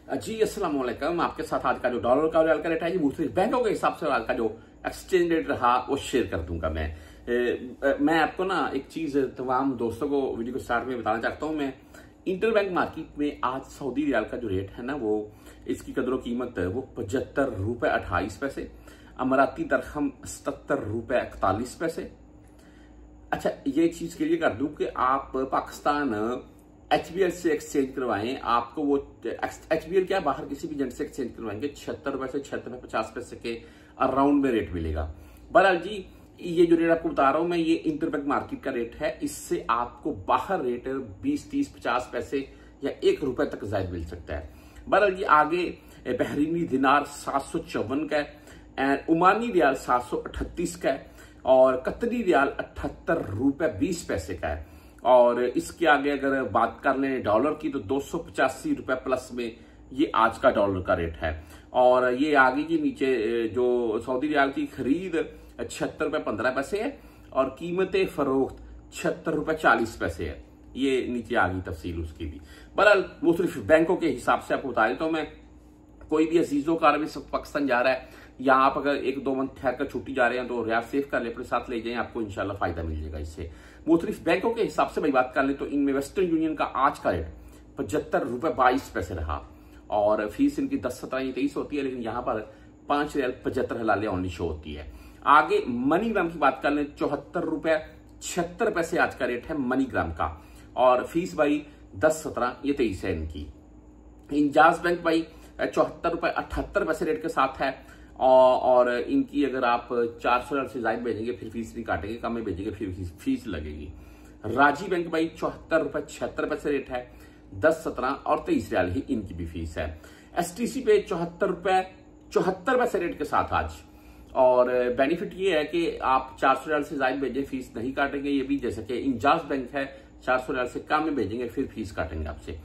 जी अस्सलाम वालेकुम। आपके साथ आज का जो डॉलर का रियाल का रेट है जी मुख्तलिफ बैंकों के हिसाब से आज का जो एक्सचेंज रेट रहा वो शेयर कर दूंगा मैं आपको ना एक चीज तमाम दोस्तों को वीडियो के स्टार्ट में बताना चाहता हूं। मैं इंटरबैंक मार्केट में आज सऊदी रियाल का जो रेट है ना वो इसकी कदर कीमत है वो 75 रुपए 28 पैसे, अमराती दरहम 77 रुपए 41 पैसे। अच्छा, ये चीज क्लियर कर दूं कि आप पाकिस्तान HBL से एक्सचेंज करवाएं, आपको वो HBL क्या बाहर किसी भी एजेंट से एक्सचेंज करवाएंगे 76 रुपए से 76 रुपए 50 पैसे के अराउंड में रेट मिलेगा। बहरहाल जी, ये जो रेट आपको बता रहा हूं मैं, ये इंटरबैंक मार्केट का रेट है। इससे आपको बाहर रेट 20, 30, 50 पैसे या 1 रुपए तक ज्यादा मिल सकता है। बहरहाल जी, आगे बहरीनी दिनार 754 का है, ओमानी रियाल 738 का है और कतरी रियाल 78 रुपए 20 पैसे का है। और इसके आगे अगर बात कर लें डॉलर की तो 285 रुपए प्लस में ये आज का डॉलर का रेट है। और ये आगे जी नीचे जो सऊदी रियाल की खरीद 76 रुपए 15 पैसे है और कीमत फरोख्त 76 रुपए 40 पैसे है। ये नीचे आ गई तफसील उसकी भी। बहरहाल वो सिर्फ बैंकों के हिसाब से आपको बता देता हूं मैं। कोई भी अजीजों का अरबी पाकिस्तान जा रहा है या आप अगर 1-2 मंथ ठहर कर छुट्टी जा रहे हैं तो रियाल सेव कर ले, अपने साथ ले जाएं, आपको इंशाल्लाह फायदा मिल जाएगा इससे। मुख्तलिफ बैंकों के हिसाब से भाई बात कर ले तो इनमें वेस्टर्न यूनियन का आज का रेट 75 रुपए 22 पैसे रहा और फीस इनकी 10, 17, 23 होती है, लेकिन यहाँ पर 5 रियाल 75 हलाले ऑनली शो होती है। आगे मनी ग्राम की बात कर लें 74 रुपए 76 पैसे आज का रेट है मनी ग्राम का और फीस भाई 10, 17, 23 है इनकी। इंजाज बैंक भाई 74 रुपए 78 पैसे रेट के साथ है और इनकी अगर आप 400 रियाल से ज्यादा भेजेंगे फिर फीस नहीं काटेंगे, कम में भेजेंगे फिर फीस लगेगी। राजी बैंक भाई 74 रुपए 76 पैसे रेट है, 10, 17 और 23 रियाल ही इनकी भी फीस है। STC पे 74 रुपए 74 पैसे रेट के साथ आज। और बेनिफिट ये है कि आप 400 रियाल से ज्यादा भेजें फीस नहीं काटेंगे, ये भी जैसे कि इंजाज बैंक है 400 रियाल से कम में भेजेंगे फिर फीस काटेंगे आपसे।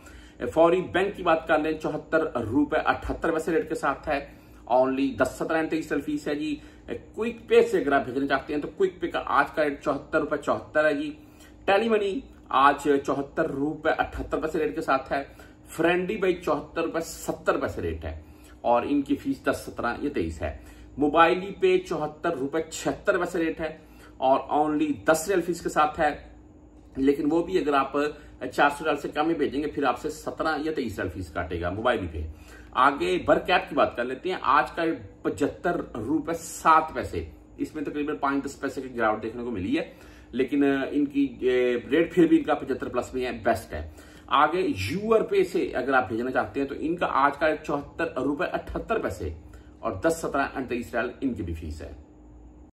फौरी बैंक की बात कर लें 74 रुपए 78 पैसे रेट के साथ है, ओनली 10, 17, 23 फीस है जी। क्विक पे से अगर आप भेजना चाहते हैं तो क्विक पे का आज का रेट 74 रुपए 74 है जी। टेली मनी आज 74 रुपए 78 पैसे रेट के साथ है। फ्रेंडी भाई 74 रुपए 70 पैसे रेट है और इनकी फीस 10, 17 या 23 है। मोबाइली पे 74 रुपए 76 पैसे रेट है और ओनली 10 रियाल फीस के साथ है, लेकिन वो भी अगर आप 400 रियाल से कम में भेजेंगे फिर आपसे 17 या 23 रियाल फीस काटेगा मोबाइल पे। आगे बरकैप की बात कर लेते हैं। आज का 75 रुपए 7 पैसे, इसमें तकरीबन 5-10 पैसे की गिरावट देखने को मिली है, लेकिन इनकी रेट फिर भी इनका 75 प्लस में है, बेस्ट है। आगे यूआर पे से अगर आप भेजना चाहते हैं तो इनका आज का 74 रुपए 78 पैसे और 10, 17 और 23 रियाल इनकी भी फीस है।